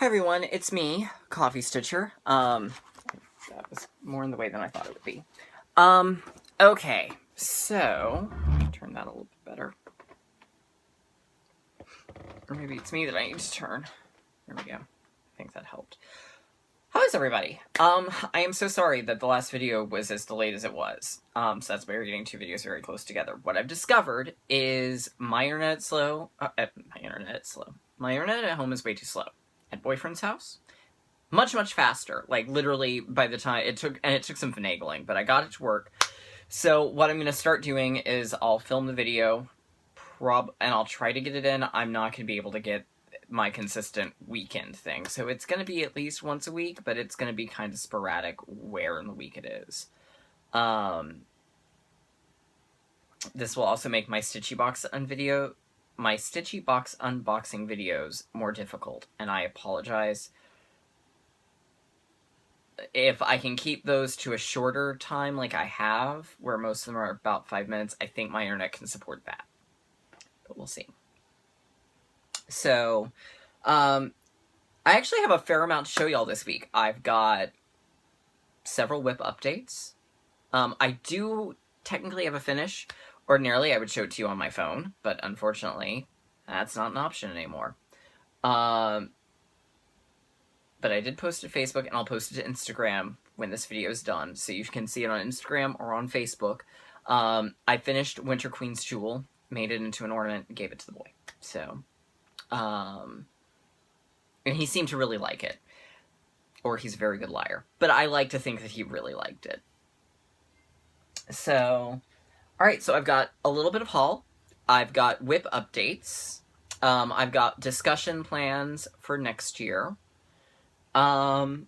Hi everyone, it's me, Coffee Stitcher. That was more in the way than I thought it would be. Okay, so, turn that a little bit better. Or maybe it's me that I need to turn. There we go. I think that helped. How is everybody? I am so sorry that the last video was as delayed as it was. So that's why we're getting two videos very close together. What I've discovered is my internet is slow. My internet at home is way too slow. At boyfriend's house, much faster. Like literally by the time it took some finagling, but I got it to work. So what I'm gonna start doing is I'll film the video, and I'll try to get it in. I'm not gonna be able to get my consistent weekend thing, so it's gonna be at least once a week, but it's gonna be kind of sporadic where in the week it is. This will also make my Stitchy Box unboxing videos more difficult, and I apologize. If I can keep those to a shorter time like I have, where most of them are about 5 minutes, I think my internet can support that. But we'll see. So, I actually have a fair amount to show y'all this week. I've got several whip updates. I do technically have a finish. Ordinarily, I would show it to you on my phone, but unfortunately, that's not an option anymore. But I did post it to Facebook, and I'll post it to Instagram when this video is done, so you can see it on Instagram or on Facebook. I finished Winter Queen's Jewel, made it into an ornament, and gave it to the boy. So, and he seemed to really like it. Or he's a very good liar. But I like to think that he really liked it. So, alright, so I've got a little bit of haul. I've got whip updates. I've got discussion plans for next year. And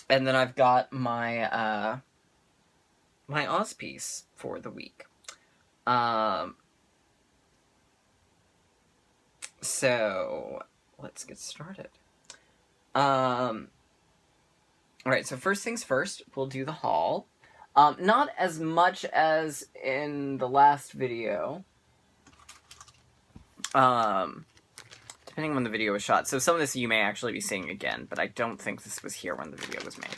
then I've got my, my Oz piece for the week. So, let's get started. Alright, so first things first, we'll do the haul. Not as much as in the last video. Depending on when the video was shot. So some of this you may actually be seeing again, but I don't think this was here when the video was made.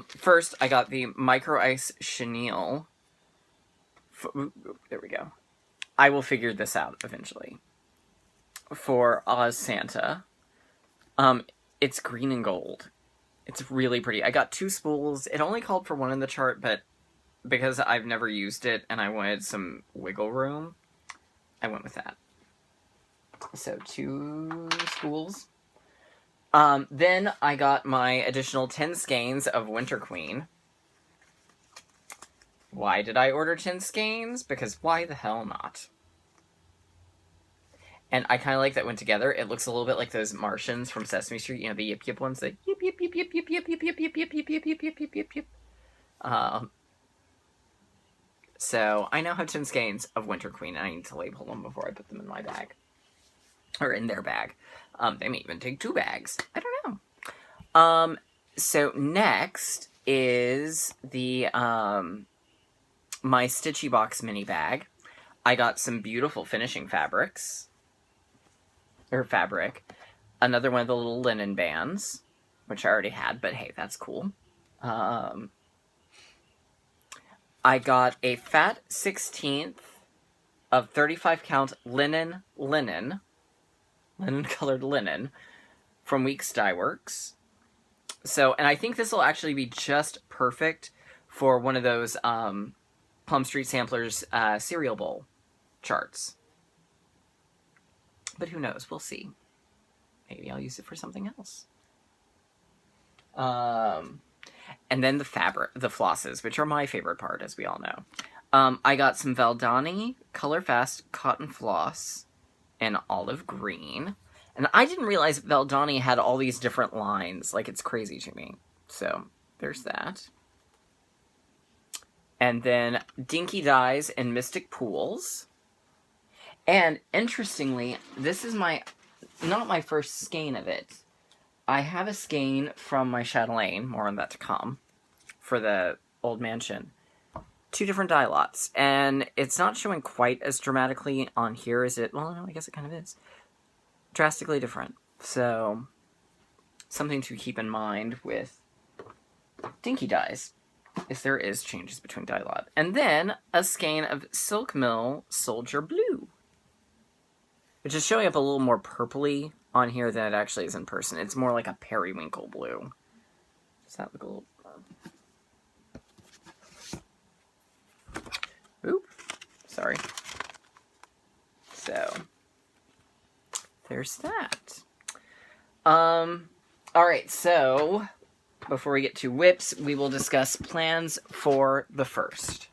First, I got the Micro Ice Chenille. There we go. I will figure this out eventually. For Oz Santa. It's green and gold. It's really pretty. I got 2 spools. It only called for 1 in the chart, but because I've never used it and I wanted some wiggle room, I went with that. So 2 spools. Then I got my additional 10 skeins of Winter Queen. Why did I order 10 skeins? Because why the hell not? And I kind of like that went together. It looks a little bit like those Martians from Sesame Street, you know, the yip yip ones, the yip yip yip yip yip yip yip yip yip yip yip yip yip yip yip yip. So I now have 10 skeins of Winter Queen, and I need to label them before I put them in my bag. Or in their bag. They may even take 2 bags. I don't know. So next is the, my Stitchy Box mini bag. I got some beautiful finishing fabrics. Or fabric. Another one of the little linen bands, which I already had, but hey, that's cool. I got a fat 16th of 35 count linen colored linen from Weeks Dye Works. So, and I think this will actually be just perfect for one of those Plum Street Samplers cereal bowl charts. But who knows? We'll see. Maybe I'll use it for something else. And then the flosses, which are my favorite part, as we all know. I got some Valdani Color Fast Cotton Floss in olive green. And I didn't realize Valdani had all these different lines. Like, it's crazy to me. So, there's that. And then Dinky Dyes and Mystic Pools. And, interestingly, this is not my first skein of it. I have a skein from my chatelaine, more on that to come, for the old mansion. 2 different dye lots, and it's not showing quite as dramatically on here as it, well, no, I guess it kind of is. Drastically different. So, something to keep in mind with Dinky dyes is there is changes between dye lot. And then a skein of Silk Mill Soldier Blue, which is showing up a little more purpley on here than it actually is in person. It's more like a periwinkle blue. Does that look a little... Oop. Sorry. So, there's that. Alright, so before we get to whips, we will discuss plans for the first.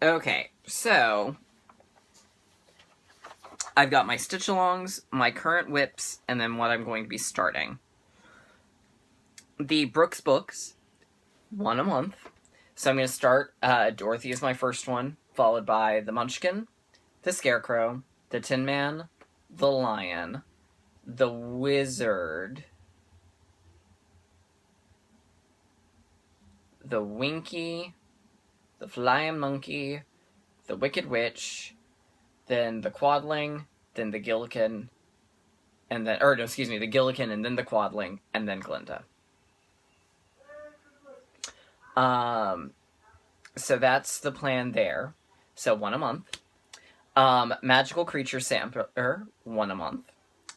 Okay, so I've got my stitch-alongs, my current whips, and then what I'm going to be starting. The Brooks books, 1 a month. So I'm going to start, Dorothy is my first one, followed by the Munchkin, the Scarecrow, the Tin Man, the Lion, the Wizard, the Winky, the Flying Monkey, the Wicked Witch, then the Quadling, then the Gillikin, and then, or no, excuse me, the Gillikin, and then the Quadling, and then Glinda. So that's the plan there. So 1 a month. Magical Creature Sampler, 1 a month.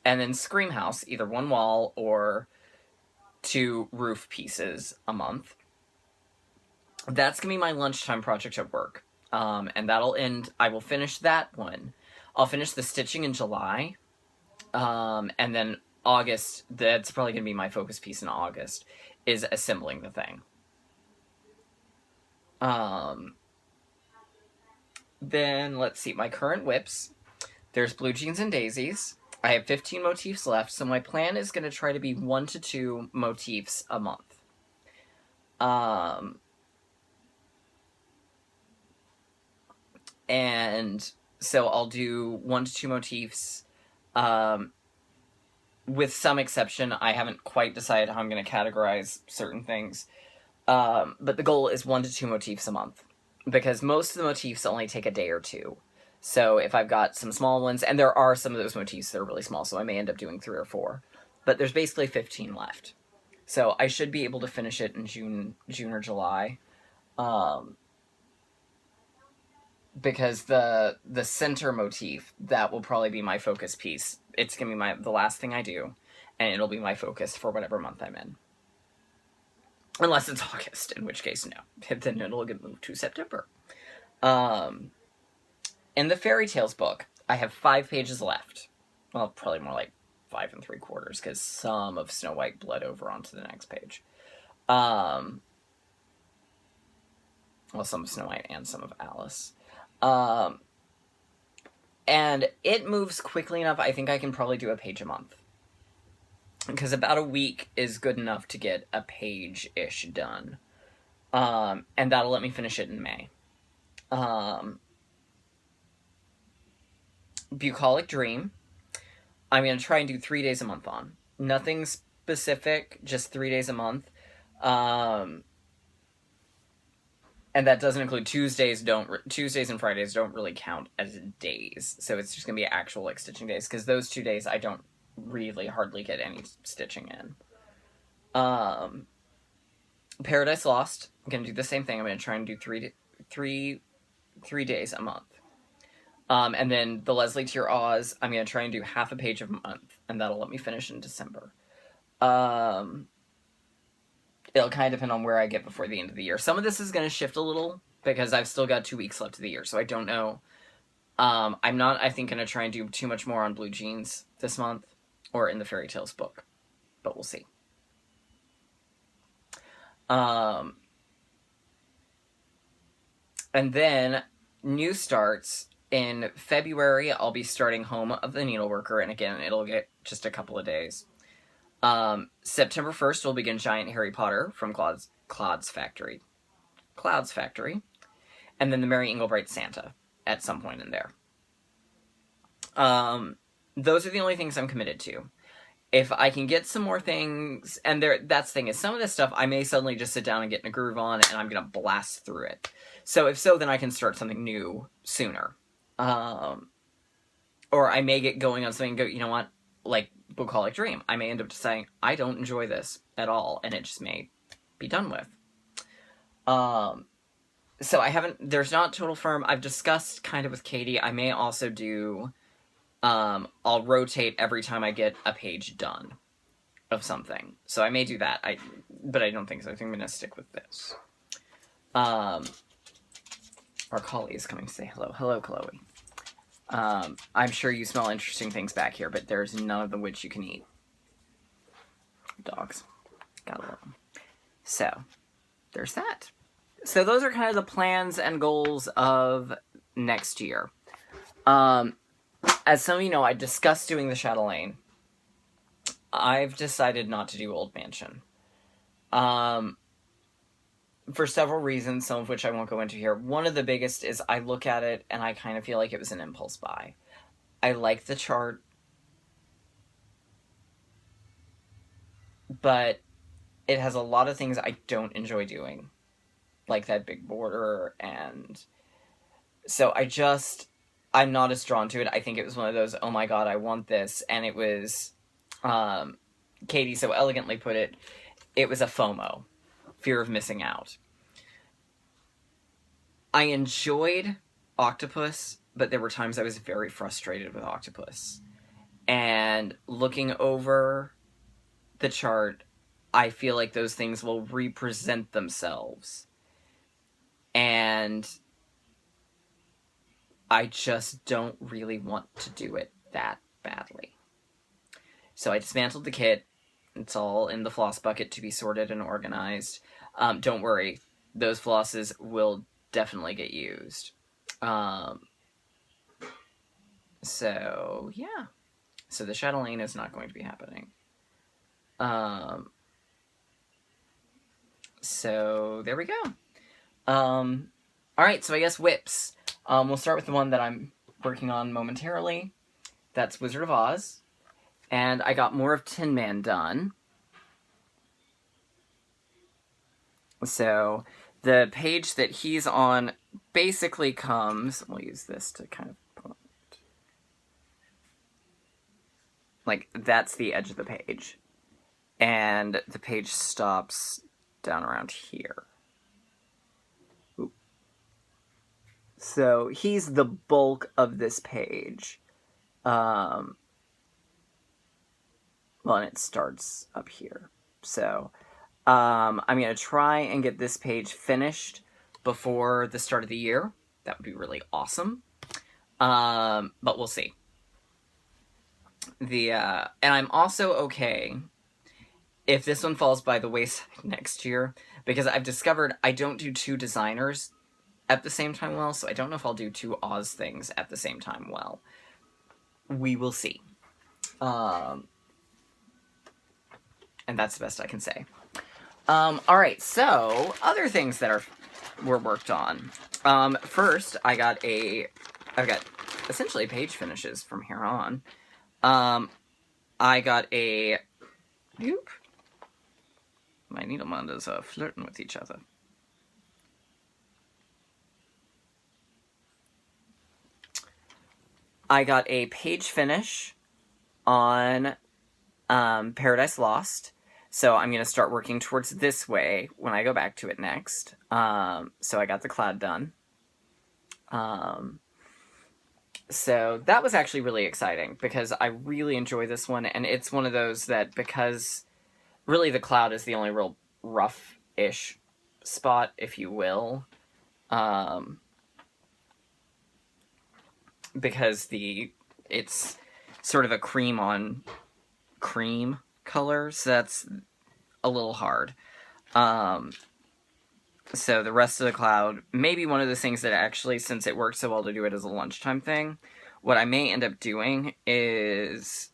And then Scream House, either 1 wall or 2 roof pieces a month. That's going to be my lunchtime project at work. And that'll end, I will finish that one. I'll finish the stitching in July. And then August, that's probably going to be my focus piece in August, is assembling the thing. Then, let's see, my current whips. There's Blue Jeans and Daisies. I have 15 motifs left, so my plan is going to try to be 1 to 2 motifs a month. And so I'll do 1 to 2 motifs. With some exception, I haven't quite decided how I'm going to categorize certain things. But the goal is 1 to 2 motifs a month. Because most of the motifs only take a day or 2. So if I've got some small ones, and there are some of those motifs that are really small, so I may end up doing 3 or 4. But there's basically 15 left. So I should be able to finish it in June or July. Because the center motif, that will probably be my focus piece. It's going to be the last thing I do, and it'll be my focus for whatever month I'm in. Unless it's August, in which case, no. Then it'll get moved to September. In the Fairy Tales book, I have 5 pages left. Well, probably more like 5 3/4, because some of Snow White bled over onto the next page. Well, some of Snow White and some of Alice. And it moves quickly enough, I think I can probably do a page a month. Because about a week is good enough to get a page-ish done. And that'll let me finish it in May. Bucolic Dream, I'm going to try and do 3 days a month on. Nothing specific, just 3 days a month. And that doesn't include Tuesdays. Tuesdays and Fridays don't really count as days. So it's just going to be actual like stitching days. Because those 2 days I don't really hardly get any stitching in. Paradise Lost, I'm going to do the same thing. I'm going to try and do three days a month. And then the Leslie Tier Oz, I'm going to try and do half a page a month, and that'll let me finish in December. It'll kind of depend on where I get before the end of the year. Some of this is going to shift a little, because I've still got 2 weeks left of the year, so I don't know. I'm not, I think, going to try and do too much more on Blue Jeans this month, or in the Fairy Tales book, but we'll see. And then, new starts. In February, I'll be starting Home of the Needleworker, and again, it'll get just a couple of days. September 1st, we'll begin Giant Harry Potter from Cloud's Factory. And then the Merry Englebright Santa at some point in there. Those are the only things I'm committed to. If I can get some more things, and that's the thing, is some of this stuff I may suddenly just sit down and get in a groove on, and I'm going to blast through it. So if so, then I can start something new sooner. Or I may get going on something and go, you know what, like Bucolic Dream. I may end up deciding I don't enjoy this at all, and it just may be done with. So I haven't, there's not Total Firm. I've discussed kind of with Katie. I may also do, I'll rotate every time I get a page done of something. So I may do that. But I don't think so. I think I'm going to stick with this. Our collie is coming to say hello. Hello, Chloe. I'm sure you smell interesting things back here, but there's none of them which you can eat. Dogs. Gotta love them. So, there's that. So those are kind of the plans and goals of next year. As some of you know, I discussed doing the Chatelaine. I've decided not to do Old Mansion. For several reasons, some of which I won't go into here. One of the biggest is I look at it and I kind of feel like it was an impulse buy. I like the chart, but it has a lot of things I don't enjoy doing. Like that big border, and so I'm not as drawn to it. I think it was one of those, oh my god, I want this, and it was, Katie so elegantly put it, it was a FOMO, fear of missing out. I enjoyed Octopus, but there were times I was very frustrated with Octopus. And looking over the chart, I feel like those things will represent themselves. And I just don't really want to do it that badly. So I dismantled the kit. It's all in the floss bucket to be sorted and organized. Don't worry, those flosses will definitely get used. So, yeah. So the Chatelaine is not going to be happening. So, there we go. Alright, so I guess whips. We'll start with the one that I'm working on momentarily. That's Wizard of Oz. And I got more of Tin Man done. So, the page that he's on basically comes... We'll use this to kind of point. Like, that's the edge of the page. And the page stops down around here. So he's the bulk of this page. Well, and it starts up here. So I'm going to try and get this page finished before the start of the year. That would be really awesome. But we'll see. And I'm also okay if this one falls by the wayside next year, because I've discovered I don't do two designers at the same time well, so I don't know if I'll do two Oz things at the same time well. We will see. And that's the best I can say. Alright, so, other things that were worked on. First, I've got essentially page finishes from here on. I got a... Oop. My needleminders are flirting with each other. I got a page finish on Paradise Lost, so I'm going to start working towards this way when I go back to it next. So I got the cloud done. So that was actually really exciting, because I really enjoy this one, and it's one of those that, because really the cloud is the only real rough-ish spot, if you will. Because it's sort of a cream on cream color, so that's a little hard. So the rest of the cloud, maybe one of the things that actually, since it worked so well to do it as a lunchtime thing, what I may end up doing is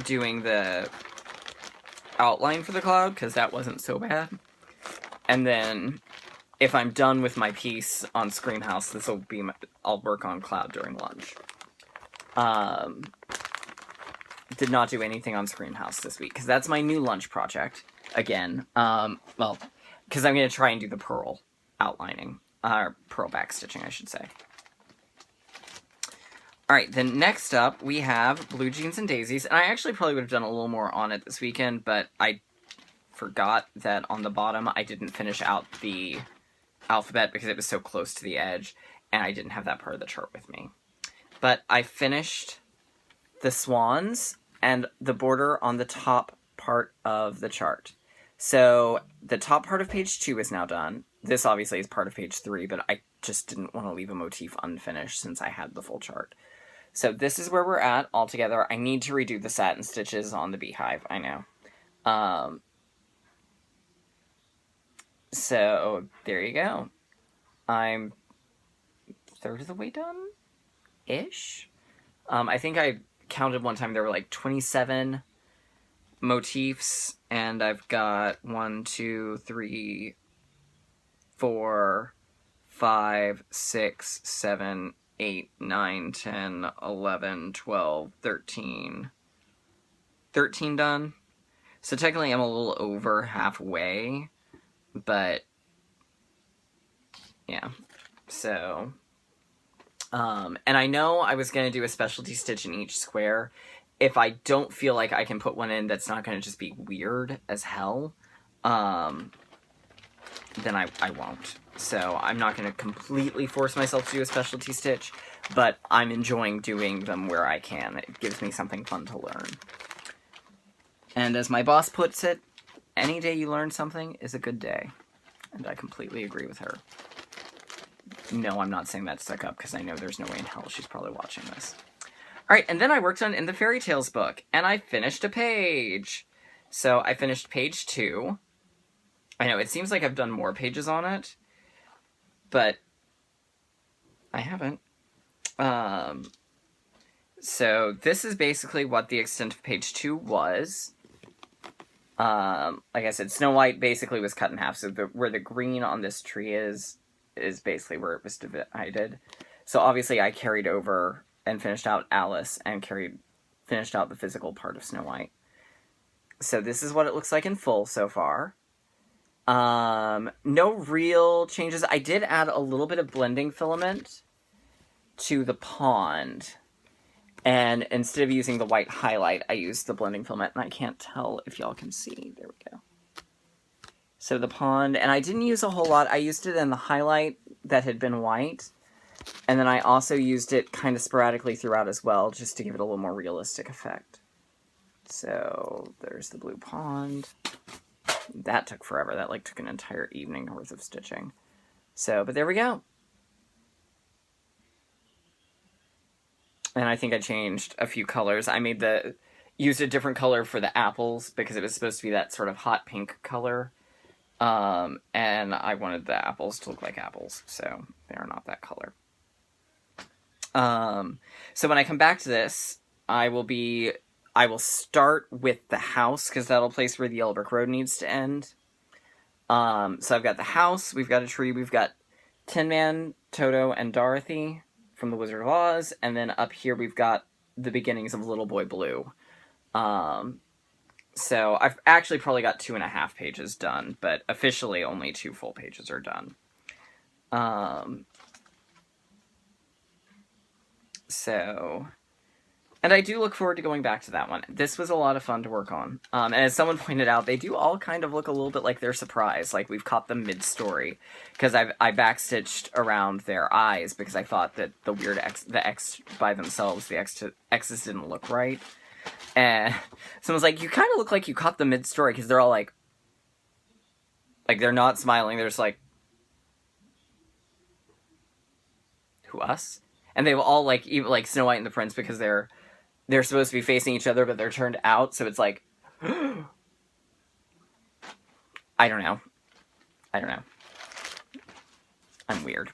doing the outline for the cloud, because that wasn't so bad. And then, if I'm done with my piece on Screamhouse, this will be I'll work on cloud during lunch. Did not do anything on Screamhouse this week, because that's my new lunch project, again. Well, because I'm going to try and do the pearl outlining, or pearl backstitching, I should say. Alright, then next up, we have Blue Jeans and Daisies. And I actually probably would have done a little more on it this weekend, but I forgot that on the bottom I didn't finish out the alphabet because it was so close to the edge, and I didn't have that part of the chart with me. But I finished the swans and the border on the top part of the chart. So the top part of page 2 is now done. This obviously is part of page 3, but I just didn't want to leave a motif unfinished since I had the full chart. So this is where we're at altogether. I need to redo the satin stitches on the beehive, I know. So there you go. I'm third of the way done-ish. I think I counted one time there were like 27 motifs, and I've got 1, 2, 3, 4, 5, 6, 7, 8, 9, 10, 11, 12, 13. 13 done. So technically I'm a little over halfway, but yeah. So, and I know I was going to do a specialty stitch in each square. If I don't feel like I can put one in that's not going to just be weird as hell, then I won't. So I'm not going to completely force myself to do a specialty stitch, but I'm enjoying doing them where I can. It gives me something fun to learn. And as my boss puts it, any day you learn something is a good day. And I completely agree with her. No, I'm not saying that to suck up, because I know there's no way in hell she's probably watching this. Alright, and then I worked on In the Fairy Tales book, and I finished a page. So I finished page 2. I know, it seems like I've done more pages on it, but I haven't. So this is basically what the extent of page 2 was. Like I said, Snow White basically was cut in half, so where the green on this tree is basically where it was divided. So obviously I carried over and finished out Alice and finished out the physical part of Snow White. So this is what it looks like in full so far. No real changes. I did add a little bit of blending filament to the pond. And instead of using the white highlight, I used the blending filament. And I can't tell if y'all can see. There we go. So the pond, and I didn't use a whole lot. I used it in the highlight that had been white. And then I also used it kind of sporadically throughout as well, just to give it a little more realistic effect. So there's the blue pond. That took forever. That like took an entire evening worth of stitching. So, but there we go. And I think I changed a few colors. I used a different color for the apples because it was supposed to be that sort of hot pink color. And I wanted the apples to look like apples, so they are not that color. So when I come back to this, I will start with the house, because that'll place where the Yellow Brick Road needs to end. So I've got the house, we've got a tree, we've got Tin Man, Toto, and Dorothy from The Wizard of Oz, and then up here we've got the beginnings of Little Boy Blue. So I've actually probably got 2.5 pages done, but officially only 2 full pages are done. And I do look forward to going back to that one. This was a lot of fun to work on. And as someone pointed out, they do all kind of look a little bit like they're surprised, like we've caught them mid-story. Because I backstitched around their eyes because I thought that the weird the X by themselves, the X's didn't look right. And someone's like, you kind of look like you caught them mid-story, because they're all like they're not smiling, they're just like, who, us? And they will all even like Snow White and the Prince, because they're supposed to be facing each other, but they're turned out, so it's like, I don't know. I'm weird.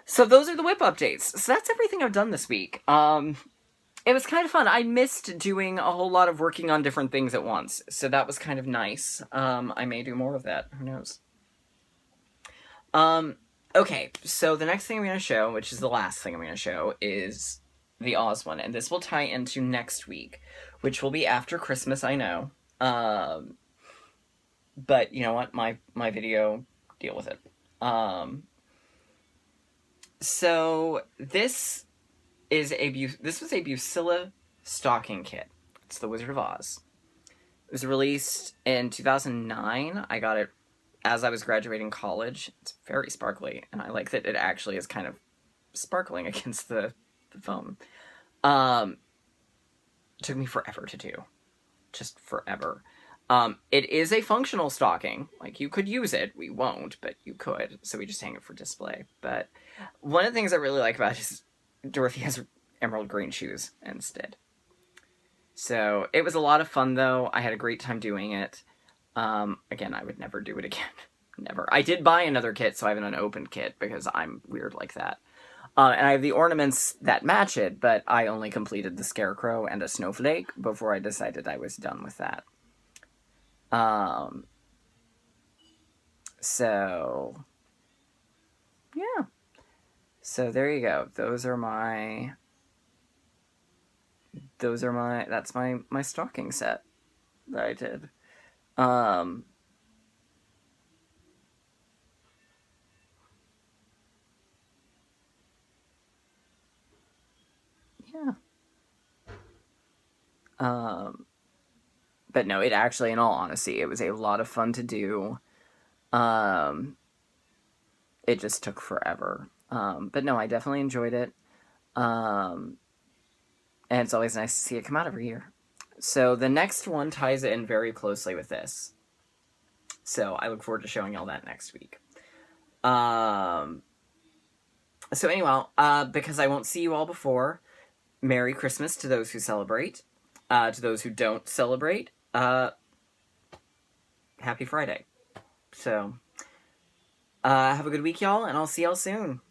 So those are the WIP updates. So that's everything I've done this week. It was kind of fun. I missed doing a whole lot of working on different things at once, so that was kind of nice. I may do more of that. Who knows? Okay, so the next thing I'm going to show, which is the last thing I'm going to show, is the Oz one, and this will tie into next week, which will be after Christmas, I know. But you know what? My video, deal with it. So this is this was a Bucilla stocking kit. It's the Wizard of Oz. It was released in 2009. I got it as I was graduating college. It's very sparkly, and I like that it actually is kind of sparkling against the foam. It took me forever to do. Just forever. It is a functional stocking. Like, you could use it. We won't, but you could. So we just hang it for display. But one of the things I really like about it is Dorothy has emerald green shoes instead. So it was a lot of fun, though. I had a great time doing it. Again, I would never do it again. Never. I did buy another kit, so I have an unopened kit because I'm weird like that. And I have the ornaments that match it, but I only completed the scarecrow and a snowflake before I decided I was done with that. So, yeah. So there you go. That's my stocking set that I did. Yeah. But no, it actually, in all honesty, it was a lot of fun to do. It just took forever. But no, I definitely enjoyed it. And it's always nice to see it come out every year. So the next one ties in very closely with this. So I look forward to showing y'all that next week. So anyway, because I won't see you all before, Merry Christmas to those who celebrate. To those who don't celebrate, Happy Friday. So, have a good week, y'all, and I'll see y'all soon.